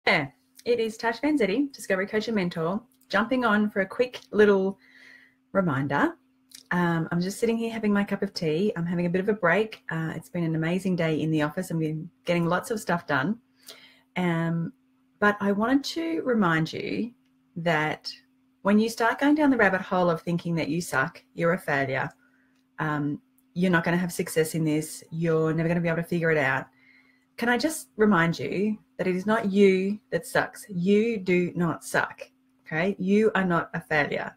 Yeah, it is Tash Vanzetti, Discovery Coach and Mentor, jumping on for a quick little reminder. I'm just sitting here having my cup of tea. I'm having a bit of a break. It's been an amazing day in the office. I've been getting lots of stuff done. But I wanted to remind you that when you start going down the rabbit hole of thinking that you suck, you're a failure, you're not going to have success in this, you're never going to be able to figure it out. Can I just remind you that it is not you that sucks. You do not suck, okay? You are not a failure.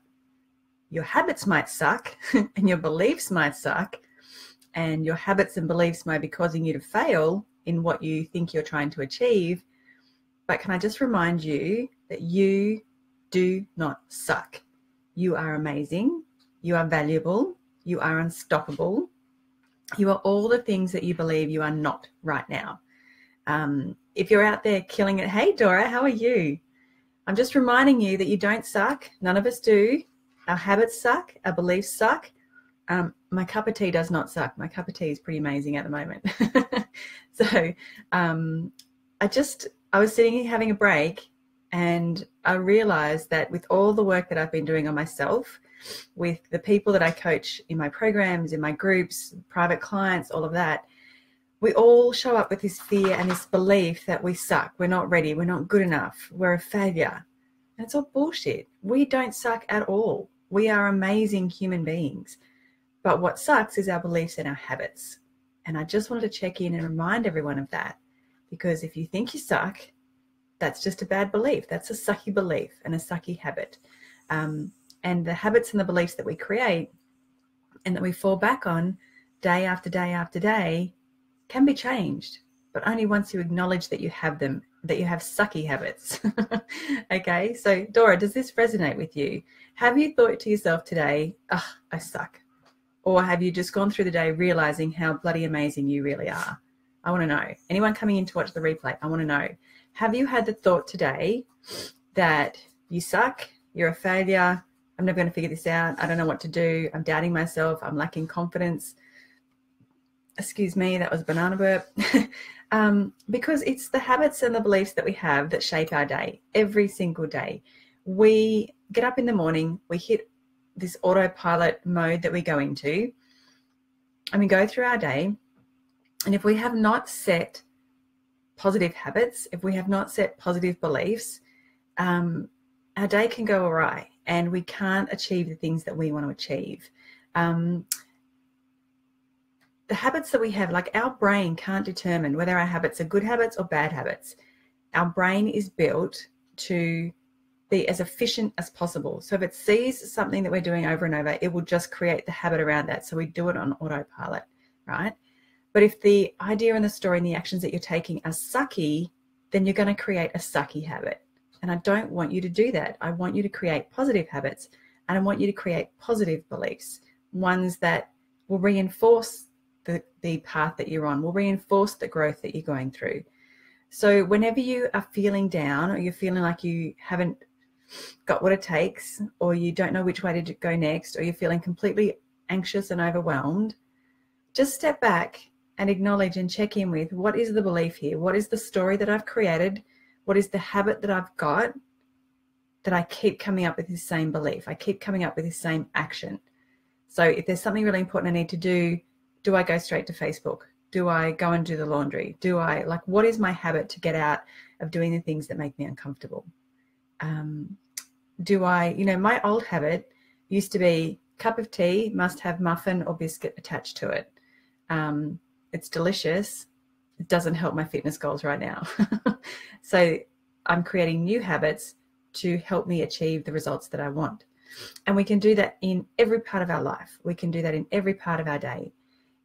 Your habits might suck and your beliefs might suck, and your habits and beliefs might be causing you to fail in what you think you're trying to achieve. But can I just remind you that you do not suck. You are amazing. You are valuable. You are unstoppable. You are all the things that you believe you are not right now. If you're out there killing it, hey, Dora, how are you? I'm just reminding you that you don't suck. None of us do. Our habits suck. Our beliefs suck. My cup of tea does not suck. My cup of tea is pretty amazing at the moment. So I was sitting here having a break, and I realized that with all the work that I've been doing on myself, with the people that I coach in my programs, in my groups, private clients, all of that, we all show up with this fear and this belief that we suck, we're not ready, we're not good enough, we're a failure. And it's all bullshit. We don't suck at all. We are amazing human beings. But what sucks is our beliefs and our habits. And I just wanted to check in and remind everyone of that. Because if you think you suck, that's just a bad belief. That's a sucky belief and a sucky habit. And the habits and the beliefs that we create and that we fall back on day after day after day can be changed, but only once you acknowledge that you have them, that you have sucky habits. Okay, so Dora, does this resonate with you? Have you thought to yourself today, I suck? Or have you just gone through the day realizing how bloody amazing you really are? I want to know. Anyone coming in to watch the replay, I want to know. Have you had the thought today that you suck, you're a failure, I'm never going to figure this out, I don't know what to do, I'm doubting myself, I'm lacking confidence? Excuse me, that was a banana burp. Because it's the habits and the beliefs that we have that shape our day every single day. We get up in the morning, we hit this autopilot mode that we go into, and we go through our day. And if we have not set positive habits, if we have not set positive beliefs, our day can go awry and we can't achieve the things that we want to achieve. The habits that we have, like our brain can't determine whether our habits are good habits or bad habits. Our brain is built to be as efficient as possible. So if it sees something that we're doing over and over, it will just create the habit around that. So we do it on autopilot, right? But if the idea and the story and the actions that you're taking are sucky, then you're going to create a sucky habit. And I don't want you to do that. I want you to create positive habits, and I want you to create positive beliefs, ones that will reinforce the path that you're on, will reinforce the growth that you're going through. So whenever you are feeling down, or you're feeling like you haven't got what it takes, or you don't know which way to go next, or you're feeling completely anxious and overwhelmed, just step back and acknowledge and check in with, what is the belief here? What is the story that I've created? What is the habit that I've got that I keep coming up with this same belief? I keep coming up with this same action. So if there's something really important I need to do I go straight to Facebook? Do I go and do the laundry? What is my habit to get out of doing the things that make me uncomfortable? My old habit used to be cup of tea, must have muffin or biscuit attached to it. It's delicious. It doesn't help my fitness goals right now. So I'm creating new habits to help me achieve the results that I want. And we can do that in every part of our life. We can do that in every part of our day.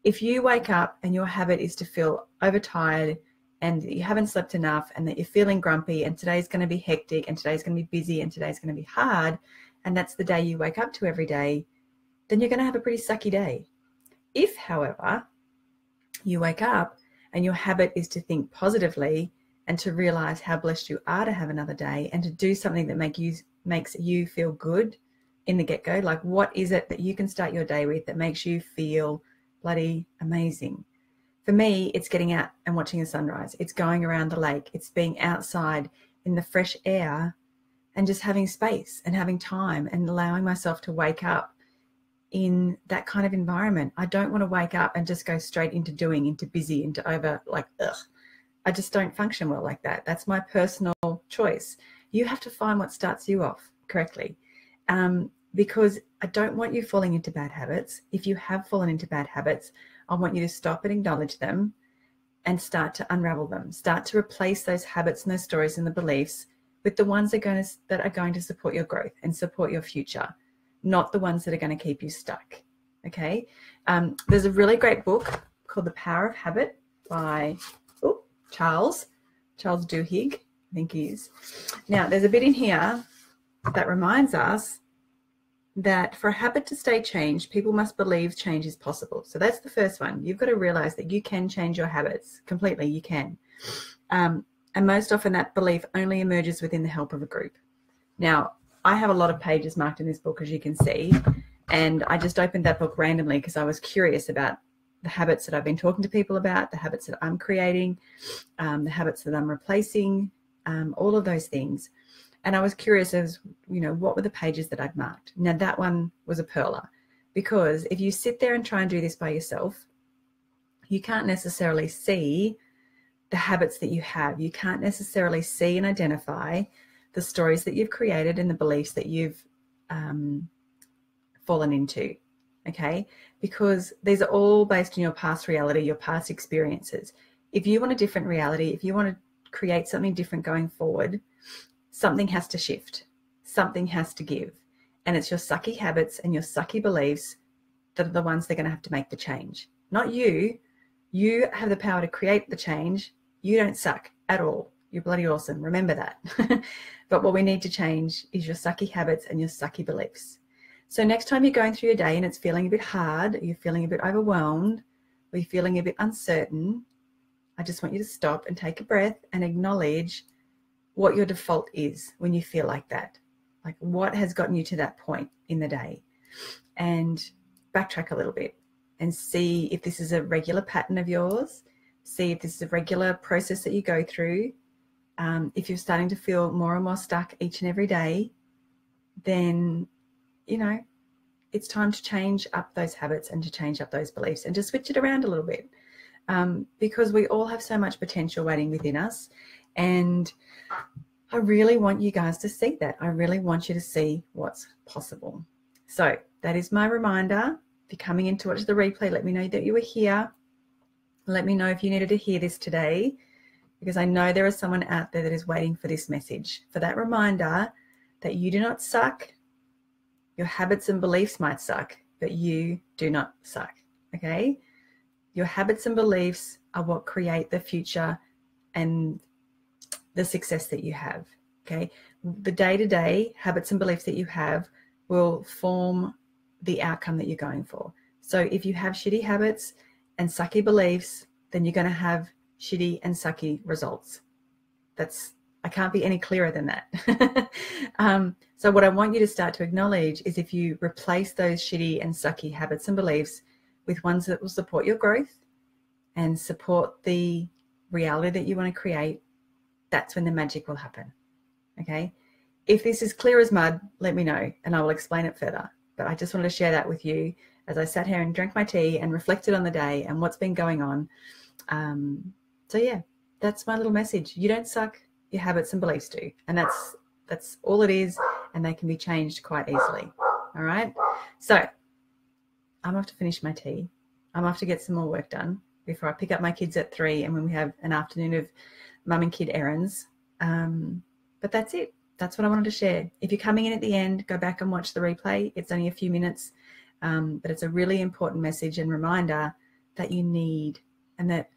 If you wake up and your habit is to feel overtired and you haven't slept enough and that you're feeling grumpy and today's going to be hectic and today's going to be busy and today's going to be hard, and that's the day you wake up to every day, then you're going to have a pretty sucky day. If, however, you wake up and your habit is to think positively and to realize how blessed you are to have another day and to do something that makes you feel good in the get-go, like what is it that you can start your day with that makes you feel bloody amazing? For me, it's getting out and watching the sunrise. It's going around the lake. It's being outside in the fresh air and just having space and having time and allowing myself to wake up in that kind of environment. I don't want to wake up and just go straight into doing, into busy, into over, like, ugh. I just don't function well like that. That's my personal choice. You have to find what starts you off correctly, because I don't want you falling into bad habits. If you have fallen into bad habits, I want you to stop and acknowledge them and start to unravel them. Start to replace those habits and those stories and the beliefs with the ones that are going to support your growth and support your future, not the ones that are going to keep you stuck. Okay. There's a really great book called The Power of Habit by Charles Duhigg, I think he is. Now, there's a bit in here that reminds us that for a habit to stay changed, people must believe change is possible. So that's the first one. You've got to realize that you can change your habits completely. You can. And most often that belief only emerges within the help of a group. Now, I have a lot of pages marked in this book, as you can see, and I just opened that book randomly because I was curious about the habits that I've been talking to people about, the habits that I'm creating, the habits that I'm replacing, all of those things. And I was curious as, what were the pages that I'd marked? Now, that one was a perler, because if you sit there and try and do this by yourself, you can't necessarily see the habits that you have. You can't necessarily see and identify the stories that you've created and the beliefs that you've fallen into. Okay, because these are all based on your past reality, your past experiences. If you want a different reality, if you want to create something different going forward, something has to shift, something has to give. And it's your sucky habits and your sucky beliefs that are the ones that are going to have to make the change. Not you. You have the power to create the change. You don't suck at all. You're bloody awesome. Remember that. But what we need to change is your sucky habits and your sucky beliefs. So next time you're going through your day and it's feeling a bit hard, you're feeling a bit overwhelmed, or you're feeling a bit uncertain, I just want you to stop and take a breath and acknowledge what your default is when you feel like that. Like, what has gotten you to that point in the day? And backtrack a little bit and see if this is a regular pattern of yours. See if this is a regular process that you go through. If you're starting to feel more and more stuck each and every day, then it's time to change up those habits and to change up those beliefs and to switch it around a little bit, because we all have so much potential waiting within us. And I really want you guys to see that. I really want you to see what's possible. So that is my reminder. If you're coming in to watch the replay, let me know that you were here. Let me know if you needed to hear this today, because I know there is someone out there that is waiting for this message, for that reminder that you do not suck. Your habits and beliefs might suck, but you do not suck, okay? Your habits and beliefs are what create the future and the success that you have, okay? The day-to-day habits and beliefs that you have will form the outcome that you're going for. So if you have shitty habits and sucky beliefs, then you're going to have shitty and sucky results. I can't be any clearer than that. So what I want you to start to acknowledge is, if you replace those shitty and sucky habits and beliefs with ones that will support your growth and support the reality that you want to create, that's when the magic will happen. Okay? If this is clear as mud, let me know and I will explain it further. But I just wanted to share that with you as I sat here and drank my tea and reflected on the day and what's been going on. So yeah, that's my little message. You don't suck. Your habits and beliefs do, and that's all it is, and they can be changed quite easily. All right, so I'm off to finish my tea. I'm off to get some more work done before I pick up my kids at 3, and when we have an afternoon of mum and kid errands. But that's it. That's what I wanted to share. If you're coming in at the end, go back and watch the replay. It's only a few minutes, but it's a really important message and reminder that you need, and that,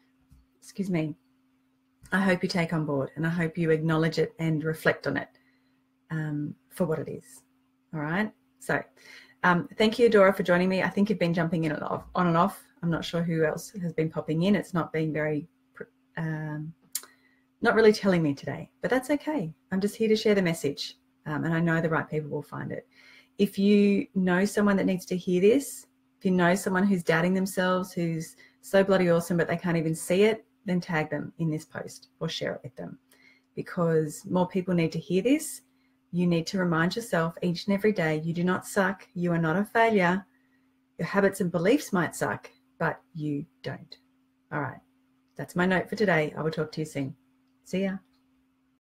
I hope you take on board, and I hope you acknowledge it and reflect on it for what it is. All right. So thank you, Dora, for joining me. I think you've been jumping in and off, on and off. I'm not sure who else has been popping in. It's not been very, not really telling me today, but that's okay. I'm just here to share the message, and I know the right people will find it. If you know someone that needs to hear this, if you know someone who's doubting themselves, who's so bloody awesome but they can't even see it, then tag them in this post or share it with them. because more people need to hear this. You need to remind yourself each and every day, you do not suck. You are not a failure. Your habits and beliefs might suck, but you don't. All right. That's my note for today. I will talk to you soon. See ya.